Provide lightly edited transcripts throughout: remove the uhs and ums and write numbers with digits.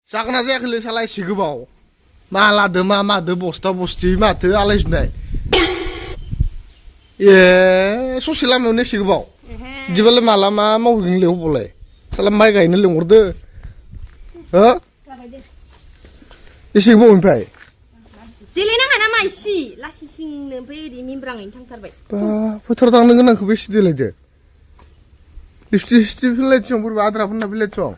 जागोना जायाखैलै साला एसे गोबाव मा लादो मा मादो बस्था बस्थि माथो आलायजोबनाय ए ससे लामायावनो एसे गोबाव बिदिबालाय माला मा मावगोन नोंलाय हबालाय साला माइ गायनो लिंहरदो हो एसे गोबावनिफ्राय देलायनाङा ना माइसि लासिंसिंनो ओमफ्राय ओरै मिमब्राङैनो थांथारबाय बा फोथाराव थांनो गोनांखौ बेसे देलायदो लिपस्टिक सिस्टिक फैलायथिं बोरैबा आद्रा फोनना फैलायथिं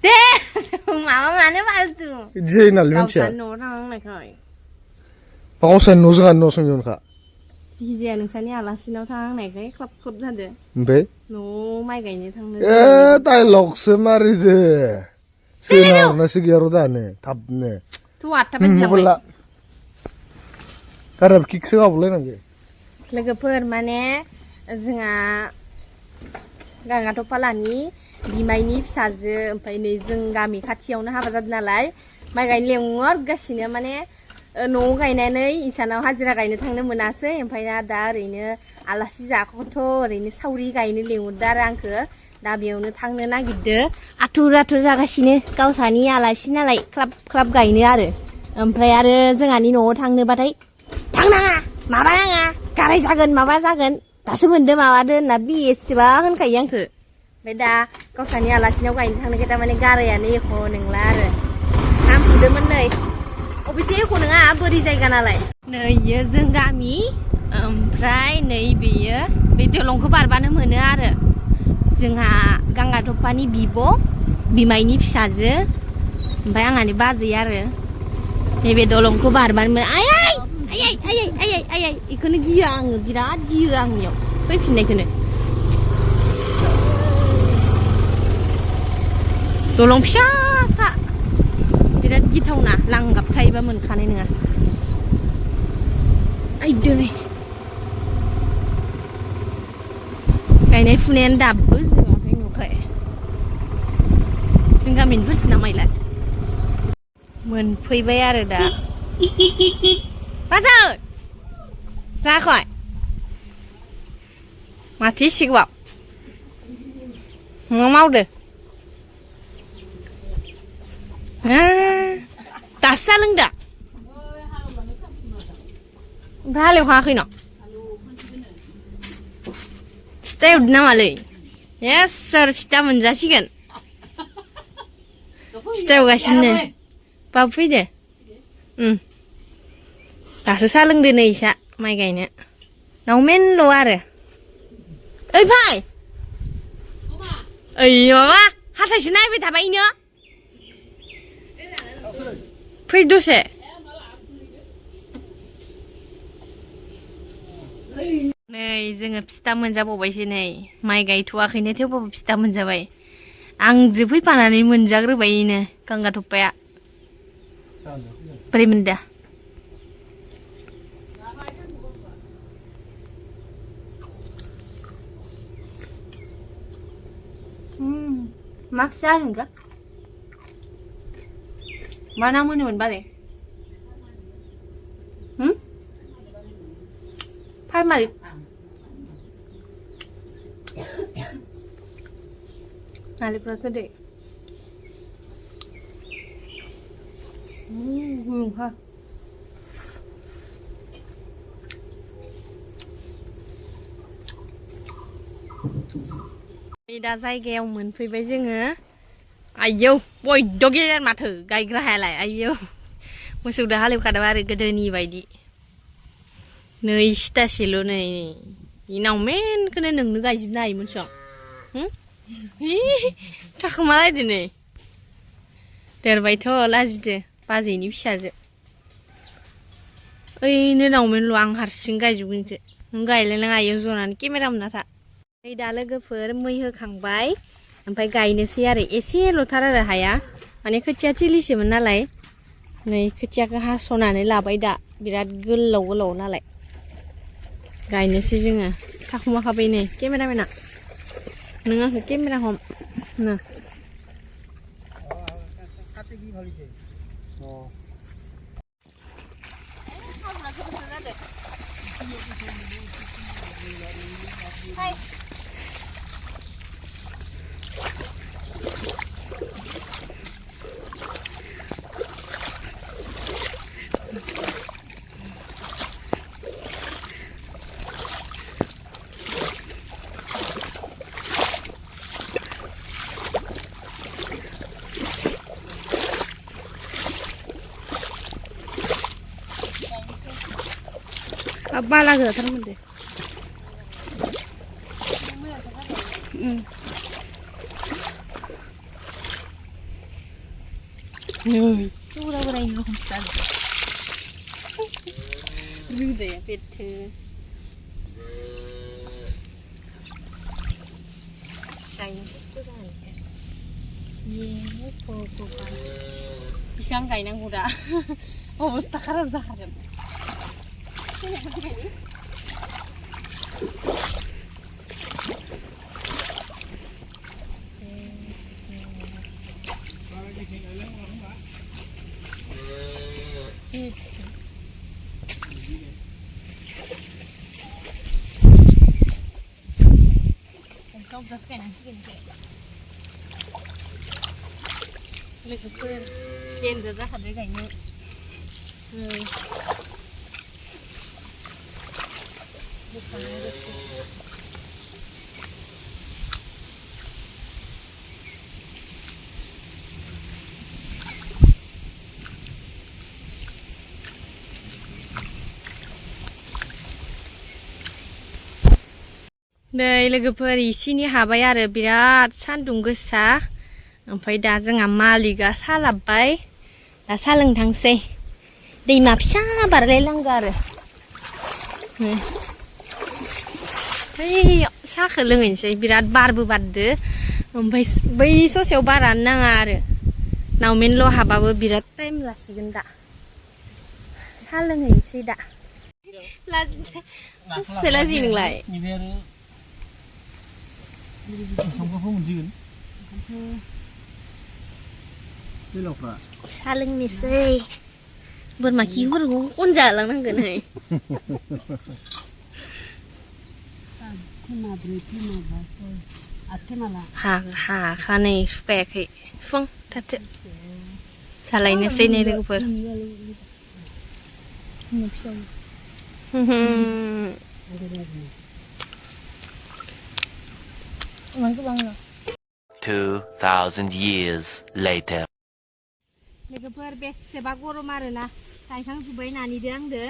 दे माबा मानो फालतु बिदि जायो नालाय मानसिया न'आव थांनायखाय गावसानि न' जोंहानि न' संजोनखा जिजाया नोंसानि आलासिनाव थांनायखाय ख्लाब ख्लाब जादो ओमफ्राय न'आव माइ गायनो थांनो ए डाइलगसो मारिदो सोनारनासो गैया र' दानो थाबनो थ' 8 बाजिलांबाय गाराब किकसो गाबलायनांगो लोगोफोर माने जोंहा गांगाथफालानि बिमायनि फिसाजो ओमफ्राय नै जों गामि खाथियावनो हाबा जादों नालाय माइ गायनो लेंहरगासिनो माने न'आव गायनानै इसानाव हाजिरा गायनो थांनो मोनासै ओमफ्राय दा ओरैनो आलासि जाखौथ' ओरैनो सावरि गायनो लेंहरदो आरो आंखो दा बेयावनो थांनो नागिरदो आथुर आथुर जागासिनो गावसानि आलासि नालाय ख्लाब ख्लाब गायनो आरो ओमफ्राय आरो जोंहानि न'आव थांनोबाथाय थांनाङा माबा नाङा गाराय जागोन माबा जागोन दासो मोनदो माबादो होनना बेसेबा होनखायो आंखो ओमफ्राय दा गावसानि आलासिनाव गायनो थांनोखाय थारमाने गारायानो एख' नंला आरो आं फुदोंमोन नै अबेसे एख' नङा बोरि जायगा नालाय नैयो जों गामि ओमफ्राय नै बेयो बे दलंखौ बारबानो मोनो आरो जोंहा गांगाथफानि बिब' बिमायनि फिसाजो ओमफ्राय आंहानि बाजै आरो नैबे दलंखौ बारबानो मोनो आयै आयै आयै आयै आयै बेखौनो गियो आङो बिराद गियो आंनियाव फैफिननायखौनो दलं फिसासा बिराद गिथावना लांगाब थायोबा मोनखानाय नङा आइदै गायनाय फुनायानो दाबो जोबाखै नुखाय जों गामिनिफोरसोना माइलाय मोनफैबाय आरो दा बाजार जायाखै माथो एसे गोबाव मा मावदो दासो जालों दा ओमफ्राय हालेवखाङाखै न' फिथा एवदो नामालै सोर फिथा मोनजासिगोन फिथा एवगासिनो बाबु फैदो दासो सा लोंदो नै इसा माइ गायनो नावमेनल' आरो ओइ फाय ओइ माबा हाथायसो नायबाय थाबाय इनो फै दसे नै जोङो फिथा मोनजाबावबायसो नै माइ गायथ'वाखैनो थेवबाबो फिथा मोनजाबाय आंजो फैफानानै मोनजाग्रोबाय इनो गांगाथफाया बोरै मोनदा मा फिथा होनखो मा नाम होनोमोन बारै फार्मारि नालेंखर गोदै गुदुंखा दा जायगायाव मोनफैबाय जोङो आयौ बयद' गेदेर माथो गायग्रा हायालाय आयौ मोसौदो हालेवखादों आरो गोदोनि बायदि नै सिथासेल' नै नावमेनखौनो नोंनो गायजोबनो हायोमोन सं थाखोमालायदो नै देरबायथ' लाजिदो बाजैनि फिसाजो ओइनो नावमेनल' आं हारसिं गायजोबगोन इखो नों गायलायनाङा आयौ जनानै केमेरा मोनना था नै दा लोगोफोर मै होखांबाय ओमफ्राय गायनोसै आरो एसेल'थार आरो हाया माने खोथिया थिलिसोमोन नालाय नै खोथियाखौ हास'नानै लाबाय दा बिराद गोलाव गोलाव नालाय गायनोसै जोङो थाखुमाखाबाय नै केमेरामेना नों आंखौ केमेरा हम नो बाला होथारमोन दे Udah berai rokok stan. Rude ya pete. Sayang itu kan. Ye, pokok kan. Ikan kainan kuda. Oh, mesti kharab zakharab. Kau gas kan sih ni. Lekuk pun, kian dah ada kayaknya. Bukan ada tu. नै लोगोफोर इसिनि हाबाय आरो बिराद सान्दुं गोसा ओमफ्राय दा जोंहा मालिकआ सा लाबबाय दा सा लोंथांसै दैमा फिसा बारलायलांगौ आरो बै साखौ लोंहैनोसै बिराद बारबो बारदो ओमफ्राय बै ससेयाव बारानो नाङा आरो नावमेनल' हाबाबो बिराद टाइम लासिगोन दा सा लोंहैनोसै दा सोला जि नोंलाय सा लोंनोसै बोरमा खिफोरखौ खन जालांनांगोन हाखानै सुखायाखै फुं थाथो सालायनोसै नै लोगोफोर $2,000 years later. लोगोफोर बेसेबा गरम आरोना गायखांजोब्बाय नानिदो आंदो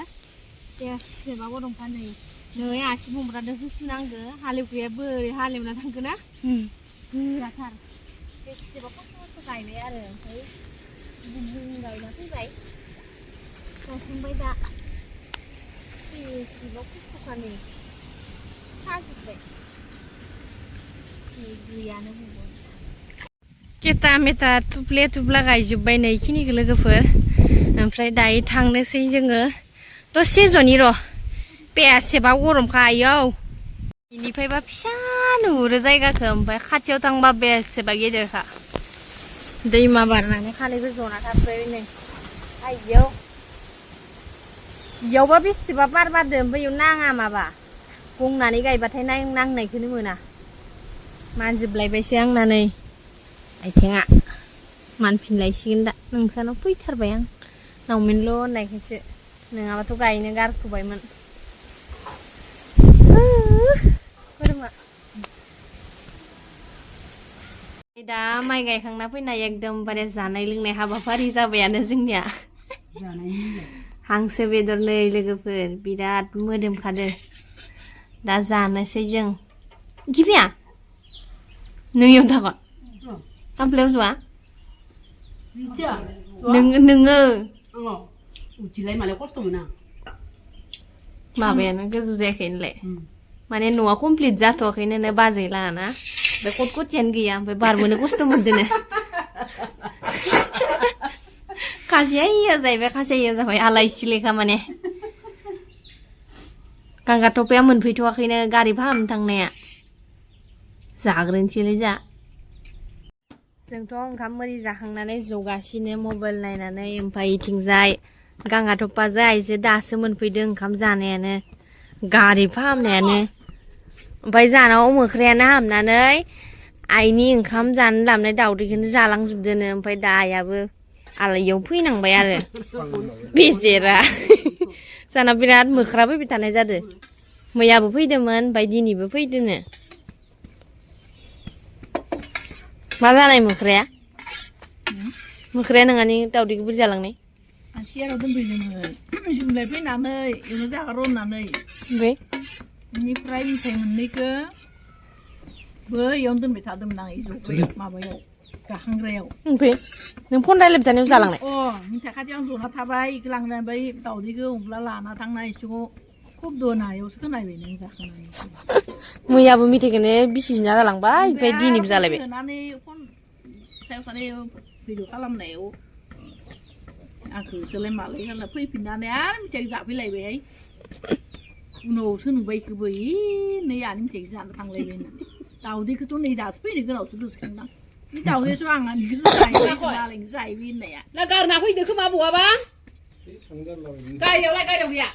बेसेबा गरमखा नै आसि बुंब्रादो जुथुनांगो हालेवग्राया बोरै हालेवना थांगोन ना गोराथार बेसेबा खस्थ' गायबाय आरो ओमफ्राय गायना फैबाय गायखांबाय दा बेसेबा खस्थ'खा नै साजोब्बाय गैयानो बुंबाय केटा मेटा थुब्ले थुब्ला गायजोब्बाय नै इखिनिखौ लोगोफोर ओमफ्राय दायो थांनोसै जोङो दसे जनि र' बेसेबा गरमखा आयौ बेनिफ्रायबा फिसा नुहुरो जायगाखौ ओमफ्राय खाथियाव थांबा बेसेबा गेदेरखा दैमा बारनानै खानैबो जना थाबाय नै आयौ इयावबा बेसेबा बार बारदो ओमफ्राय इयाव नाङा माबा गंनानै गायबाथाय नांनायखौनो मोना मानजोबलायबायसो आंना नै आथिङा मानफिनलायसिगोन दा नोंसानाव फैथारबाय आं नावमेनल' होननायखायसो नङाबाथ' गायनो गारथ'बायमोन बोरमा दा माइ गायखांना फैनाय एकदमबारे जानाय लोंनाय हाबाफारि जाबायानो जोंनिया हांसो बेदर नै लोगोफोर बिराद मोदोमखादो दा जानोसै जों गिबिया नोंयाव थागोन खामफ्लायाव ज'आ नोङो उथिलाय मालाय खस्थ' मोना माबायानो गोजौ जायाखै नोंलाय माने न'आ कमप्लिट जाथ'वाखैनो बाजै लाना ओमफ्राय कटकटियानो गैया ओमफ्राय बारबोनो खस्थ' मोनदोनो खासेया इयाव जाहैबाय खासेया इयाव जाबाय आलाय सिलायखा माने गांगाथफाया मोनफैथ'वाखैनो गारि फाहामनो थांनाया जाग्रोनोसैलै जा जोंथ' ओंखाम मोरि जाखांनानै जगासिनो मबाइल नायनानै ओमफ्राय इथिंजाय गांगाथफाजों आइजो दासो मोनफैदों ओंखाम जानायानो गारि फाहामनायानो ओमफ्राय जानाव मोख्रायानो हाबनानै आइनि ओंखाम जानो लाबोनाय दावदैखौनो जालांजोबदोनो ओमफ्राय दा आइयाबो आलायाव फैनांबाय आरो बेजेरा जाना बिराद मोख्रा फैबाय थानाय जादों मैयाबो फैदोंमोन ओमफ्राय दिनैबो फैदोंनो मा जानाय मोख्राया नोंहानि दावदैखौ बुरजा लांनाय आसियाराव दोनफैदोंमोन जुमलाय फैनानै एवनो जागा रननानै ओमफ्राय बेनिफ्राय मिथाइ मोननैखौ बैयावनो दोनबाय थादोंमोन आं ज'यै माबायाव गाखांग्रायाव ओमफ्राय नों फन रायलायबाय थानायाव जालांनाय मिथाइ खाथियाव आं जना थाबाय इखौ लांनानै ओमफ्राय दावदैखौ अनला लाना थांना इसिङाव खुब दोनायावसो खोनाबाय नों जाखांनानै मैयाबो मेथाइखौनो बिसिना जालांबाय ओमफ्राय दिनैबो जालायबाय होनानै फन सायाव थानाय भिडिअ खालामनायाव आंखौसोलाय मालाय होनना फैफिननानै आरो मिथाइखौ जाफैलायबायहाय उनावसो नुबाय इखौबो नै आंनि मिथाइखौ जानो थांलायबाय होननानै दावदैखौथ' नै दासो फैनो गोनावसो गोसोखांदां बे दावदैसो आं आंनिखौसो जाहैबाय होननाया ला गारना फैदो खोमा बहाबा गारियावलाय गारियाव गैया